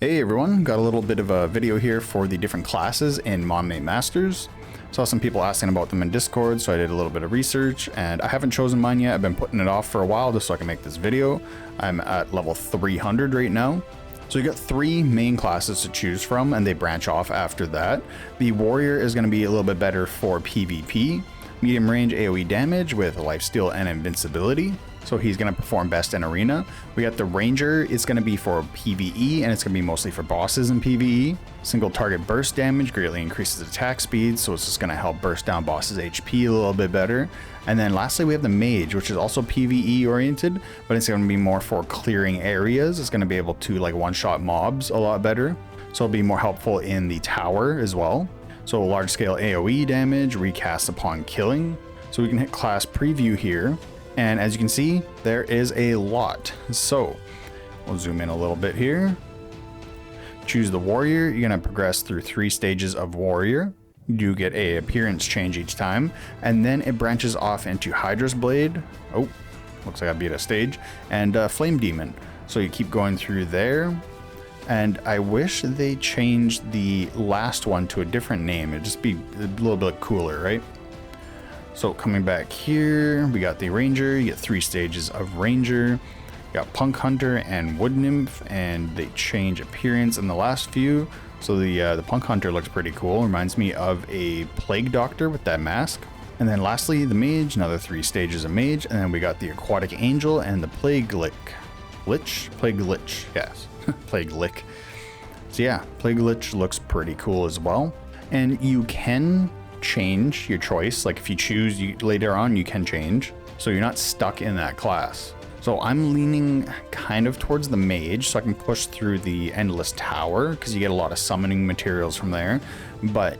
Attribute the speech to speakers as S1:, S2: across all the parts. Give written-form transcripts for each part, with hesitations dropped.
S1: Hey everyone, got a little bit of a video here for the different classes in Monmate Masters. Saw some people asking about them in Discord, so I did a little bit of research, and I haven't chosen mine yet. I've been putting it off for a while just so I can make this video. I'm at level 300 right now. So you got three main classes to choose from, and they branch off after that. The warrior is going to be a little bit better for PvP, medium range AoE damage with lifesteal and invincibility. So he's going to perform best in arena. We got the ranger, it's going to be for PvE, and it's going to be mostly for bosses in PvE. Single target burst damage greatly increases attack speed, so it's just going to help burst down bosses HP a little bit better. And then lastly we have the mage, which is also PvE oriented, but it's going to be more for clearing areas. It's going to be able to like one-shot mobs a lot better, so it'll be more helpful in the tower as well. So large scale AoE damage, recast upon killing. So we can hit class preview here. And as you can see, there is a lot. So we'll zoom in a little bit here. Choose the warrior. You're going to progress through 3 stages of warrior. You get a appearance change each time. And then it branches off into Hydra's Blade. Oh, looks like I beat a stage. And Flame Demon. So you keep going through there. And I wish they changed the last one to a different name. It'd just be a little bit cooler, right? So coming back here, we got the ranger. You get 3 stages of ranger. You got punk hunter and wood nymph, and they change appearance in the last few. So the punk hunter looks pretty cool. Reminds me of a plague doctor with that mask. And then lastly, the mage, another 3 stages of mage. And then we got the aquatic angel and the plague lich. Plague lich, yes, plague lick. So yeah, plague lich looks pretty cool as well. And you can change your choice, like if you choose, later on you can change, so you're not stuck in that class. So I'm leaning kind of towards the mage so I can push through the endless tower because you get a lot of summoning materials from there, but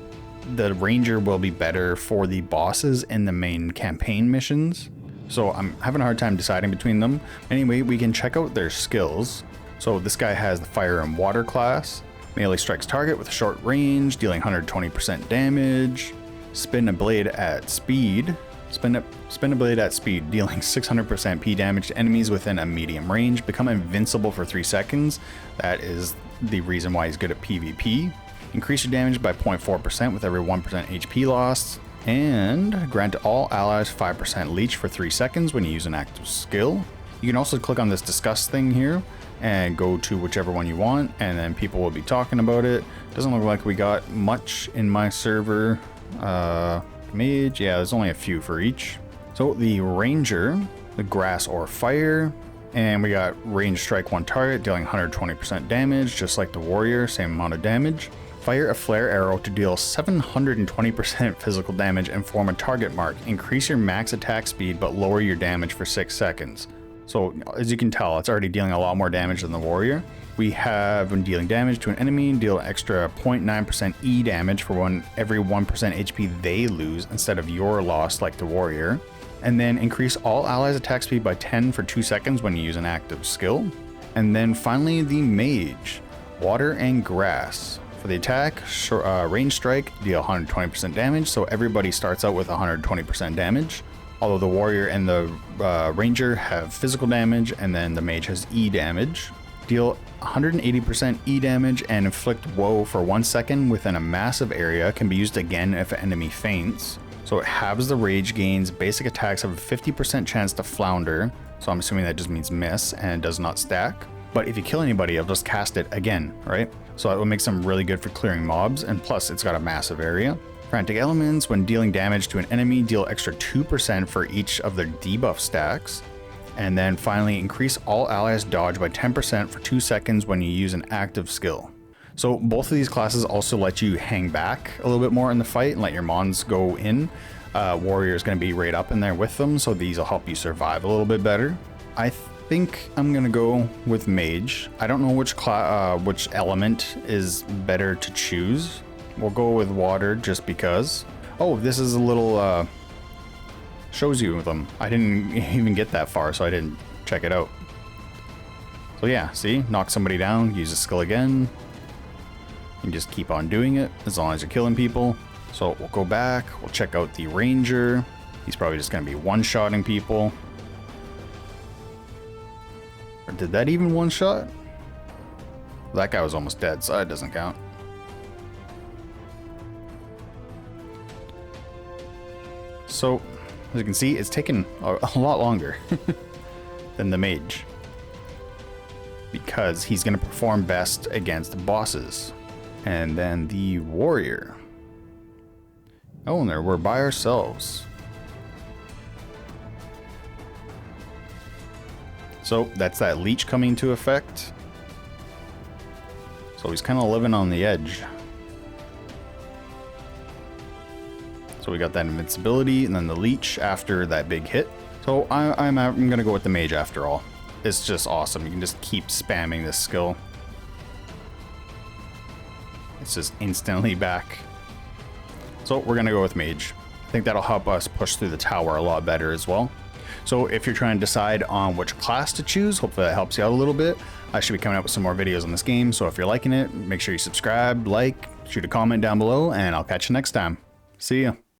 S1: the ranger will be better for the bosses in the main campaign missions. So I'm having a hard time deciding between them. Anyway, we can check out their skills. So this guy has the fire and water class. Melee strikes target with a short range, dealing 120% damage. Spin a blade at speed. Spin a blade at speed, dealing 600% P damage to enemies within a medium range. Become invincible for 3 seconds. That is the reason why he's good at PvP. Increase your damage by 0.4% with every 1% HP lost. And grant all allies 5% leech for 3 seconds when you use an active skill. You can also click on this discuss thing here and go to whichever one you want, and then people will be talking about it. Doesn't look like we got much in my server. Mage, yeah, there's only a few for each. So the ranger, the grass or fire, and we got range strike 1 target, dealing 120% damage, just like the warrior, same amount of damage. Fire a flare arrow to deal 720% physical damage and form a target mark. Increase your max attack speed, but lower your damage for 6 seconds. So as you can tell, it's already dealing a lot more damage than the warrior. We have, when dealing damage to an enemy, deal extra 0.9% E damage for every 1% HP they lose instead of your loss like the warrior. And then increase all allies attack speed by 10 for 2 seconds when you use an active skill. And then finally the mage, water and grass. For the attack, range strike, deal 120% damage, so everybody starts out with 120% damage. Although the warrior and the ranger have physical damage, and then the mage has E damage. Deal 180% E damage and inflict woe for 1 second within a massive area. Can be used again if an enemy faints. So it halves the rage gains. Basic attacks have a 50% chance to flounder. So I'm assuming that just means miss and does not stack. But if you kill anybody, it'll just cast it again, right? So it will make them really good for clearing mobs, and plus it's got a massive area. Frantic elements, when dealing damage to an enemy, deal extra 2% for each of their debuff stacks. And then finally, increase all allies dodge by 10% for 2 seconds when you use an active skill. So both of these classes also let you hang back a little bit more in the fight and let your mons go in. Warrior is going to be right up in there with them, so these will help you survive a little bit better. I think I'm going to go with mage. I don't know which element is better to choose. We'll go with water just because. Oh, this is a little shows you them. I didn't even get that far, so I didn't check it out. So yeah, see, knock somebody down, use a skill again. You can just keep on doing it as long as you're killing people. So we'll go back, we'll check out the ranger. He's probably just going to be one-shotting people. Or did that even one-shot? That guy was almost dead, so that doesn't count. So, as you can see, it's taken a lot longer than the mage, because he's going to perform best against bosses. And then the warrior. Oh, and there we're by ourselves. So that's that leech coming into effect. So he's kind of living on the edge. So we got that invincibility and then the leech after that big hit. So I'm gonna go with the mage after all. It's just awesome. You can just keep spamming this skill. It's just instantly back. So we're gonna go with mage. I think that'll help us push through the tower a lot better as well. So if you're trying to decide on which class to choose, hopefully that helps you out a little bit. I should be coming up with some more videos on this game, so if you're liking it, make sure you subscribe, like, shoot a comment down below, and I'll catch you next time. See ya.